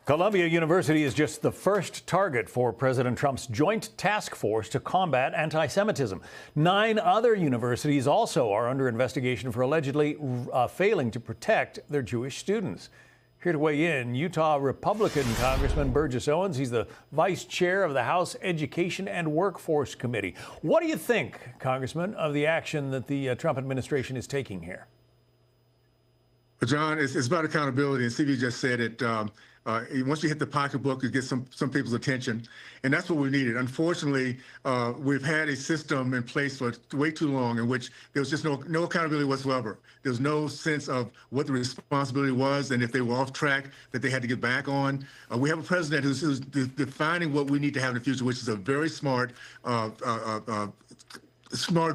Columbia University is just the first target for President Trump's joint task force to combat anti-Semitism. 9 other universities also are under investigation for allegedly failing to protect their Jewish students. Here to weigh in, Utah Republican Congressman Burgess Owens. He's the vice chair of the House Education and Workforce Committee. What do you think, Congressman, of the action that the Trump administration is taking here? John, it's about accountability, and Stevie just said it. Once you hit the pocketbook, you get some people's attention, and that's what we needed. Unfortunately, we've had a system in place for way too long in which there was just no accountability whatsoever. There was no sense of what the responsibility was, and if they were off track, that they had to get back on. We have a president who's defining what we need to have in the future, which is a very smart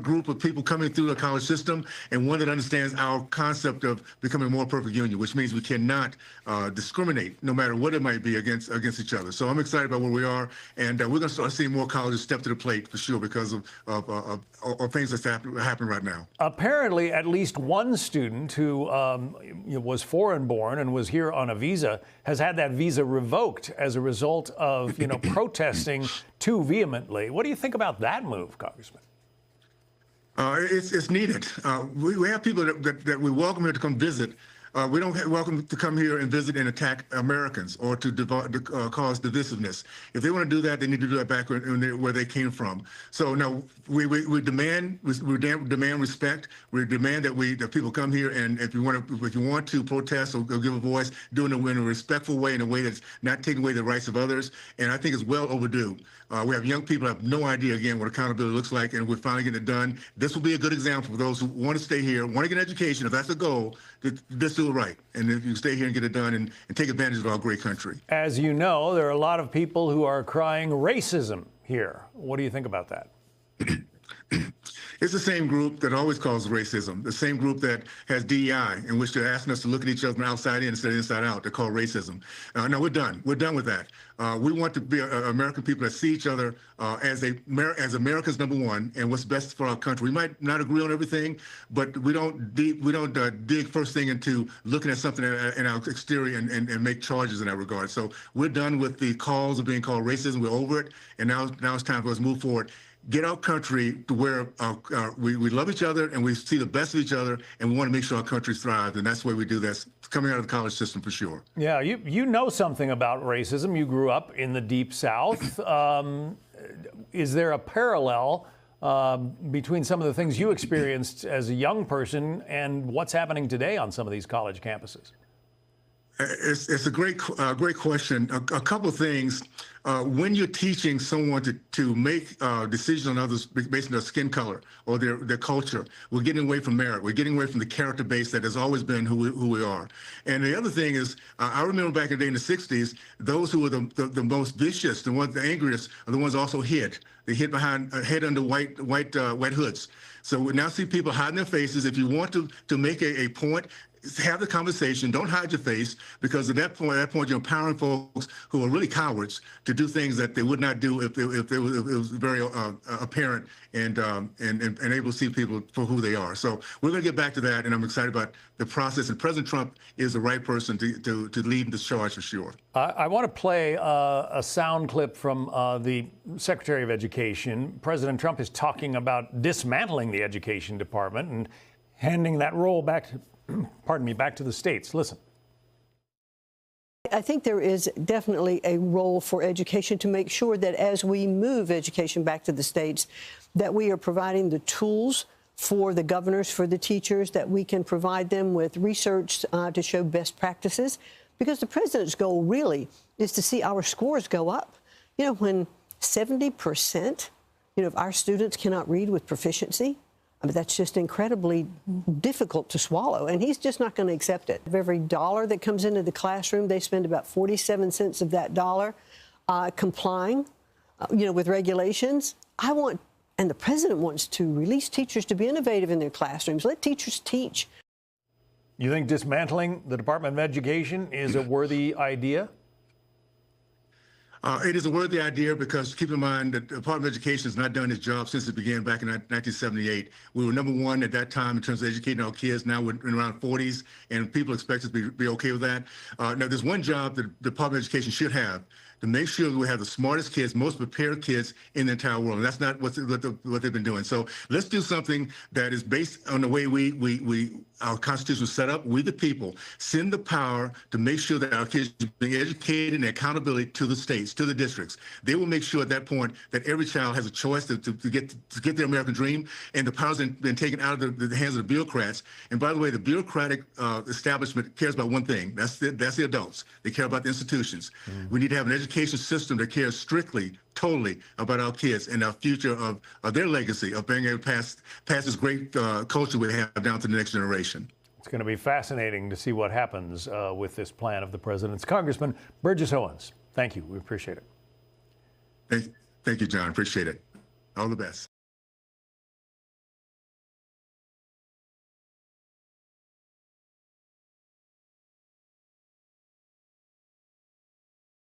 group of people coming through the college system, and one that understands our concept of becoming a more perfect union, which means we cannot discriminate, no matter what it might be, against each other. So I'm excited about where we are, and we're going to start seeing more colleges step to the plate for sure because of things that's happening right now. Apparently, at least one student who was foreign-born and was here on a visa has had that visa revoked as a result of protesting too vehemently. What do you think about that move, Congressman? It's needed. We have people that we welcome here to come visit. We don't welcome to come here and visit and attack Americans or to cause divisiveness. If they want to do that, they need to do that back where they came from. So no, we demand respect. We demand that people come here, and if you want to protest or give a voice, do it in a respectful way, in a way that's not taking away the rights of others. And I think it's well overdue. We have young people who have no idea, again, what accountability looks like, and we're finally getting it done. This will be a good example for those who want to stay here, want to get an education. If that's the goal, just do it right. And if you stay here and get it done and take advantage of our great country. As you know, there are a lot of people who are crying racism here. What do you think about that? It's the same group that always calls racism, the same group that has DEI, in which they're asking us to look at each other from outside in instead of inside out. They're called racism. No, we're done. We're done with that. We want to be American people that see each other as America's number one and what's best for our country. We might not agree on everything, but we don't dig first thing into looking at something in our exterior and make charges in that regard. So we're done with the calls of being called racism. We're over it, and now it's time for us to move forward. Get our country to where we love each other and we see the best of each other, and we want to make sure our country thrives, and that's the way we do this, coming out of the college system for sure. Yeah, you know something about racism. You grew up in the Deep South. Is there a parallel between some of the things you experienced as a young person and what's happening today on some of these college campuses? It's a great question. A couple of things. When you're teaching someone to make decisions on others based on their skin color or their culture, we're getting away from merit. We're getting away from the character base that has always been who we are. And the other thing is, I remember back in the day in the 60s, those who were the most vicious, the ones the angriest, are the ones also hid. They hid under white hoods. So we now see people hiding their faces. If you want to make a point, have the conversation. Don't hide your face, because at that point, you're empowering folks who are really cowards to do things that they would not do if it was very apparent and able to see people for who they are. So we're going to get back to that, and I'm excited about the process. And President Trump is the right person to lead this charge for sure. I want to play a sound clip from the Secretary of Education. President Trump is talking about dismantling the Education Department and handing that role back to back to the states. Listen. I think there is definitely a role for education to make sure that as we move education back to the states, that we are providing the tools for the governors, for the teachers, that we can provide them with research to show best practices, because the president's goal really is to see our scores go up. You know, when 70%, of our students cannot read with proficiency, I mean, that's just incredibly difficult to swallow, and he's just not going to accept it. Of every dollar that comes into the classroom, they spend about 47 cents of that dollar complying, with regulations. And the president wants to release teachers to be innovative in their classrooms. Let teachers teach. You think dismantling the Department of Education is a worthy idea? It is a worthy idea because keep in mind that the Department of Education has not done its job since it began back in 1978. We were #1 at that time in terms of educating our kids. Now we're in around 40s, and people expect us to be okay with that. Now, there's one job that the Department of Education should have, to make sure that we have the smartest kids, most prepared kids in the entire world. And that's not what they've been doing. So let's do something that is based on the way our Constitution is set up. We, the people, send the power to make sure that our kids are being educated and accountability to the states, to the districts. They will make sure at that point that every child has a choice to get their American dream, and the power's been taken out of the hands of the bureaucrats. And by the way, the bureaucratic establishment cares about one thing. That's the adults. They care about the institutions. We need to have an education system that cares strictly, totally about our kids and our future of their legacy of being able to pass this great culture we have down to the next generation. It's going to be fascinating to see what happens with this plan of the president's. Congressman Burgess Owens, thank you. We appreciate it. Thank you, John. Appreciate it. All the best.